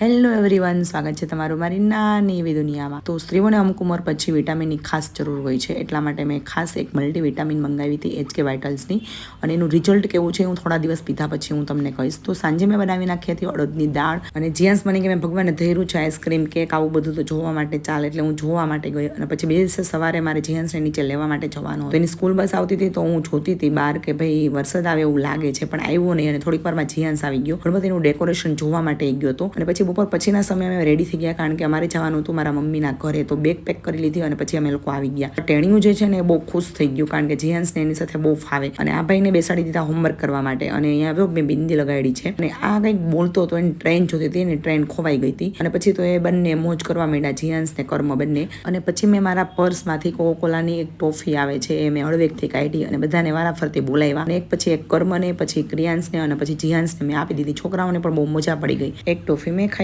Hello everyone, સ્વાગત છે તમારું મારી નાની એવી દુનિયામાં. તો સ્ત્રીઓને અમુક ઉંમર પછી વિટામિનની ખાસ જરૂર હોય છે, એટલા માટે મેં ખાસ એક મલ્ટીવિટામિન મંગાવી હતી HK વાઇટલ્સની. અને એનું રિઝલ્ટ કેવું છે હું થોડા દિવસ પીધા પછી હું તમને કહીશ. તો સાંજે મેં બનાવી નાખી હતી અડદની દાળ, અને જ્યાં મને કે મેં ભગવાનને ધૈર્યું છે આઈસ્ક્રીમ કેક આવું બધું તો જોવા માટે ચાલે, એટલે હું જોવા માટે ગઈ. અને પછી બે દિવસે સવારે મારે જીયાન્સને નીચે લેવા માટે જવાનું હતું. એની સ્કૂલ બસ આવતી હતી તો હું જોતી હતી બહાર કે ભાઈ વરસાદ આવે એવું લાગે છે, પણ આવ્યો નહીં. અને થોડીક વારમાં જીયાન્સ આવી ગયો. પણ એનું ડેકોરેશન જોવા માટે ગયો હતો. અને પછી બપોર પછીના સમયે અમે રેડી થઈ ગયા, કારણ કે અમારે જવાનું હતું મારા મમ્મીના ઘરે. તો બેગ પેક કરી લીધી અને પછી અમે લોકો આવી ગયા. ટેણીયું જે છે ને એ બહુ ખુશ થઈ ગયું, કારણ કે જીયાન્સને એની સાથે બહુ ફાવે. અને આ ભાઈને બેસાડી દીધા હોમવર્ક કરવા માટે. અને અહીંયા આવ્યો, મેં બિંદી લગાડી છે. અને આ કંઈક બોલતો હતો, એની ટ્રેન જોતી હતી, એની ટ્રેન ખોવાઈ ગઈ હતી. અને પછી તો એ બંને મોજ કરવા માંડ્યા, જીયાન્સ ને કર્મ બંને. અને પછી મેં મારા પર્સમાંથી કોકોલાની એક ટોફી આવે છે એ મેં હળવેકથી કાઢી અને બધાને વારા ફરતી બોલાવ્યા. અને એક પછી એક કર્મને, પછી ક્રિયાન્સને અને પછી જીયાન્સને મેં આપી દીધી. છોકરાઓને પણ બહુ મજા પડી ગઈ. એક ટોફી મેં ખાઈ